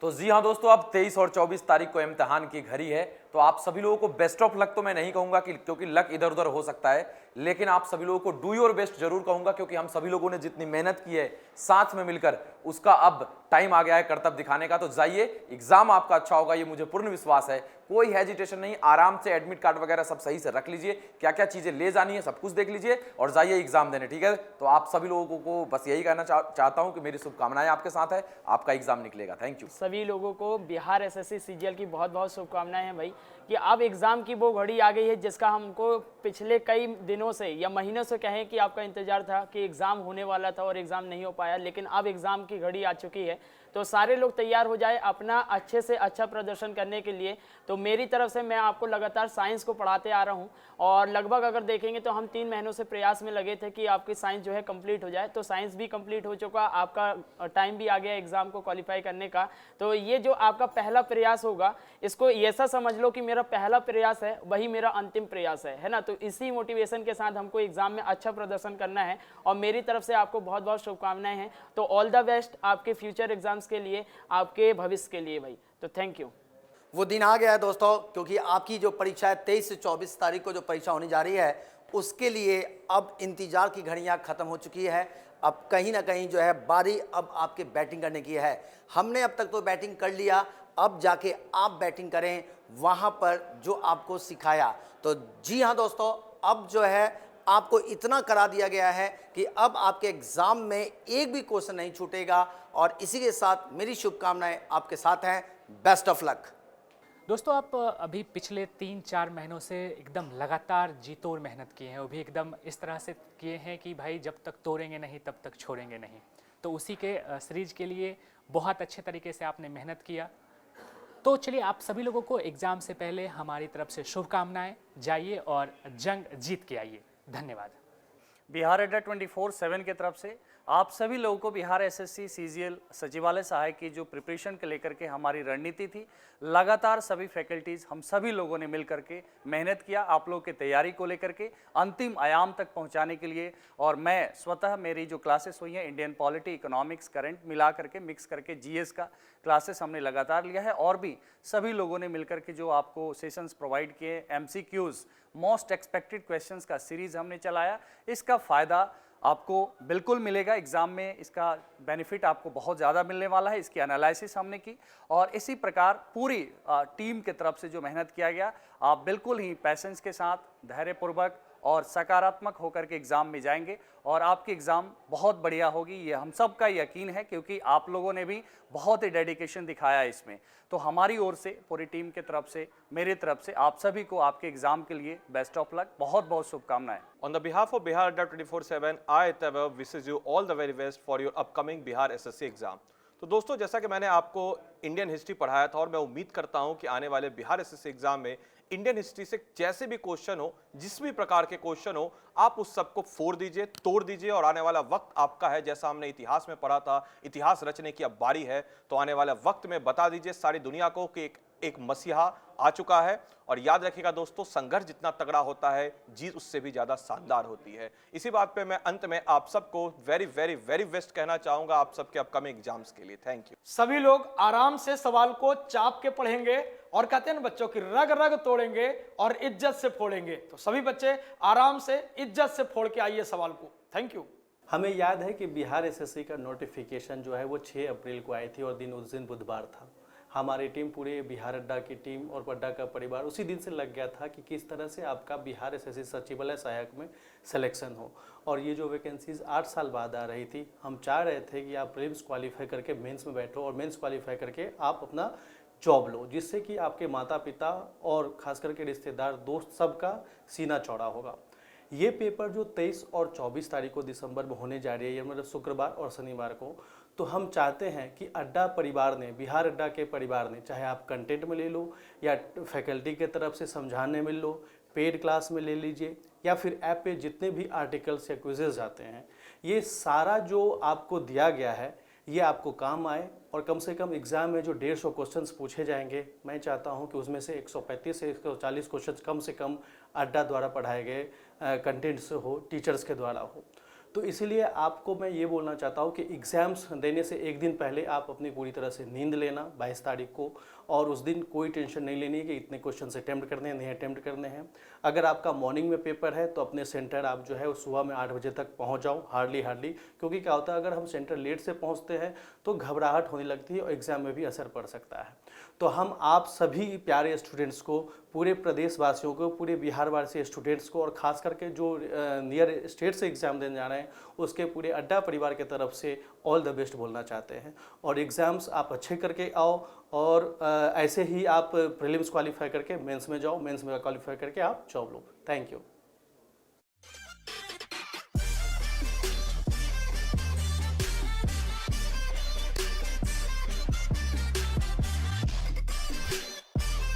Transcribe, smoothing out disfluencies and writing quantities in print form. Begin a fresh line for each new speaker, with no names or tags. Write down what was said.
तो जी हाँ दोस्तों, अब 23 और 24 तारीख को इम्तिहान की घड़ी है। तो आप सभी लोगों को बेस्ट ऑफ लक तो मैं नहीं कहूंगा कि क्योंकि लक इधर उधर हो सकता है, लेकिन आप सभी लोगों को डू योर बेस्ट जरूर कहूंगा, क्योंकि हम सभी लोगों ने जितनी मेहनत की है साथ में मिलकर, उसका अब टाइम आ गया है कर्तव्य दिखाने का। तो जाइए, एग्जाम आपका अच्छा होगा, ये मुझे पूर्ण विश्वास है। कोई हेजिटेशन नहीं, आराम से एडमिट कार्ड वगैरह सब सही से रख लीजिए, क्या क्या चीजें ले जानी है सब कुछ देख लीजिए और जाइए एग्जाम देने, ठीक है। तो आप सभी लोगों को बस यही कहना चाहता हूं कि मेरी शुभकामनाएं आपके साथ है, आपका एग्जाम निकलेगा। Thank you.
सभी लोगों को बिहार एसएससी सीजीएल की बहुत बहुत शुभकामनाएं हैं भाई, कि अब एग्ज़ाम की वो घड़ी आ गई है जिसका हमको पिछले कई दिनों से या महीनों से कहें कि आपका इंतजार था कि एग्ज़ाम होने वाला था और एग्ज़ाम नहीं हो पाया, लेकिन अब एग्ज़ाम की घड़ी आ चुकी है। तो सारे लोग तैयार हो जाए अपना अच्छे से अच्छा प्रदर्शन करने के लिए। तो मेरी तरफ से मैं आपको लगातार साइंस को पढ़ाते आ रहा हूँ और लगभग अगर देखेंगे तो हम 3 महीनों से प्रयास में लगे थे कि आपकी साइंस जो है कंप्लीट हो जाए। तो साइंस भी कंप्लीट हो चुका, आपका टाइम भी आ गया एग्ज़ाम को क्वालिफाई करने का। तो ये जो आपका पहला प्रयास होगा, इसको ऐसा समझ लो कि मेरा पहला प्रयास है वही मेरा अंतिम प्रयास है ना। तो इसी मोटिवेशन के साथ हमको एग्ज़ाम में अच्छा प्रदर्शन करना है और मेरी तरफ से आपको बहुत बहुत शुभकामनाएं हैं। तो ऑल द बेस्ट आपके फ्यूचर एग्जाम्स के लिए, आपके भविष्य के लिए भाई। तो थैंक यू।
वो दिन आ गया है दोस्तों, क्योंकि आपकी जो परीक्षा है 23 से 24 तारीख को जो परीक्षा होने जा रही है, उसके लिए अब इंतजार की घड़ियां खत्म हो चुकी है। अब कहीं ना कहीं जो है बारी अब आपके बैटिंग करने की है। हमने अब तक तो बैटिंग कर लिया, अब जाके आप बैटिंग करें वहां पर जो आपको सिखाया। तो जी हाँ दोस्तों, अब जो है आपको इतना करा दिया गया है कि अब आपके एग्जाम में एक भी क्वेश्चन नहीं छूटेगा। और इसी के साथ मेरी शुभकामनाएं आपके साथ हैं। Best of luck.
दोस्तों, आप अभी पिछले 3-4 महीनों से एकदम लगातार जी तोड़ मेहनत किए हैं, वो भी एकदम इस तरह से किए हैं कि भाई जब तक तोड़ेंगे नहीं तब तक छोड़ेंगे नहीं। तो उसी के सीरीज के लिए बहुत अच्छे तरीके से आपने मेहनत किया। तो चलिए, आप सभी लोगों को एग्ज़ाम से पहले हमारी तरफ से शुभकामनाएं। जाइए और जंग जीत के आइए। धन्यवाद।
बिहार अड्डा 24/7 की तरफ से आप सभी लोगों को बिहार एसएससी सीजीएल सचिवालय सहायक की जो प्रिपरेशन के लेकर के हमारी रणनीति थी, लगातार सभी फैकल्टीज़ हम सभी लोगों ने मिल करके मेहनत किया आप लोगों की तैयारी को लेकर के अंतिम आयाम तक पहुंचाने के लिए। और मैं स्वतः मेरी जो क्लासेस हुई हैं, इंडियन पॉलिटी, इकोनॉमिक्स, करंट मिला करके मिक्स करके जीएस का क्लासेस हमने लगातार लिया है। और भी सभी लोगों ने मिलकर के जो आपको सेशंस प्रोवाइड किए, एमसीक्यूज़, मोस्ट एक्सपेक्टेड क्वेश्चंस का सीरीज़ हमने चलाया। इसका फ़ायदा आपको बिल्कुल मिलेगा एग्ज़ाम में, इसका बेनिफिट आपको बहुत ज़्यादा मिलने वाला है। इसकी एनालिसिस हमने की और इसी प्रकार पूरी टीम के तरफ से जो मेहनत किया गया, आप बिल्कुल ही पैसेंस के साथ, धैर्यपूर्वक और सकारात्मक होकर के एग्ज़ाम में जाएंगे और आपकी एग्ज़ाम बहुत बढ़िया होगी, ये हम सब का यकीन है, क्योंकि आप लोगों ने भी बहुत ही डेडिकेशन दिखाया है इसमें। तो हमारी ओर से, पूरी टीम की तरफ से, मेरी तरफ से आप सभी को आपके एग्ज़ाम के लिए बेस्ट ऑफ लक, बहुत बहुत शुभकामनाएं।
On the behalf of Bihar Adda 24/7, I Teva wishes you all the very best for your upcoming Bihar SSC exam. तो दोस्तों, जैसा कि मैंने आपको इंडियन हिस्ट्री पढ़ाया था और मैं उम्मीद करता हूं कि आने वाले बिहार एसएससी एग्जाम में इंडियन हिस्ट्री से जैसे भी क्वेश्चन हो, जिस भी प्रकार के क्वेश्चन हो, आप उस सबको फोड़ दीजिए, तोड़ दीजिए और आने वाला वक्त आपका है। जैसा हमने इतिहास में पढ़ा था, इतिहास रचने की अब बारी है। तो आने वाला वक्त में बता दीजिए सारी दुनिया को कि एक मसीहा आ चुका है। और याद रखिएगा दोस्तों, संघर्ष जितना तगड़ा होता है, जीत उससे भी ज्यादा शानदार होती है। इसी बात पे मैं अंत में आप सबको वेरी वेरी वेरी बेस्ट कहना चाहूंगा आप सबके अपकमिंग एग्जाम्स के लिए। Thank you.
सभी लोग आराम से सवाल को चाप के पढ़ेंगे और कहते हैं ना बच्चों की रग रग तोड़ेंगे और इज्जत से फोड़ेंगे। तो सभी बच्चे आराम से इज्जत से फोड़ के आइए सवाल को। Thank you.
हमें याद है कि बिहार एसएससी का नोटिफिकेशन जो है वो 6 अप्रैल को आई थी और उस दिन बुधवार था। हमारी टीम, पूरे बिहार अड्डा की टीम और अड्डा का परिवार उसी दिन से लग गया था कि किस तरह से आपका बिहार एसएससी सचिवालय सहायक में सिलेक्शन हो। और ये जो वैकेंसीज 8 साल बाद आ रही थी, हम चाह रहे थे कि आप प्रीलिम्स क्वालिफाई करके मेंस में बैठो और मेंस क्वालिफाई करके आप अपना जॉब लो, जिससे कि आपके माता पिता और खास करके रिश्तेदार, दोस्त, सबका सीना चौड़ा होगा। ये पेपर जो 23 और 24 तारीख को दिसंबर में होने जा रही है, ये मतलब शुक्रवार और शनिवार को, तो हम चाहते हैं कि अड्डा परिवार ने, बिहार अड्डा के परिवार ने, चाहे आप कंटेंट में ले लो या फैकल्टी के तरफ से समझाने में लो, पेड क्लास में ले लीजिए या फिर ऐप पे जितने भी आर्टिकल्स या क्विजेज आते हैं, ये सारा जो आपको दिया गया है ये आपको काम आए। और कम से कम एग्ज़ाम में जो 150 क्वेश्चंस पूछे जाएंगे, मैं चाहता हूं कि उसमें से 135 से 140 क्वेश्चंस कम से कम अड्डा द्वारा पढ़ाए गए कंटेंट से हो, टीचर्स के द्वारा हो। तो इसीलिए आपको मैं ये बोलना चाहता हूँ कि एग्ज़ाम्स देने से एक दिन पहले आप अपनी पूरी तरह से नींद लेना 22 तारीख को, और उस दिन कोई टेंशन नहीं लेनी है कि इतने क्वेश्चन अटैम्प्ट करने हैं, नहीं अटैम्प्ट करने हैं। अगर आपका मॉर्निंग में पेपर है तो अपने सेंटर आप जो है सुबह में 8 बजे तक पहुंच जाओ, हार्डली क्योंकि क्या होता है अगर हम सेंटर लेट से पहुंचते हैं तो घबराहट होने लगती है और एग्ज़ाम में भी असर पड़ सकता है। तो हम आप सभी प्यारे स्टूडेंट्स को, पूरे प्रदेशवासियों को, पूरे बिहार वासी स्टूडेंट्स को, और ख़ास करके जो नियर स्टेट से एग्ज़ाम देने जा रहे हैं उसके पूरे अड्डा परिवार की तरफ से ऑल द बेस्ट बोलना चाहते हैं। और एग्ज़ाम्स आप अच्छे करके आओ, और ऐसे ही आप प्रीलिम्स क्वालिफाई करके मेंस में जाओ, मेंस में क्वालिफाई करके आप जॉब लो। Thank you.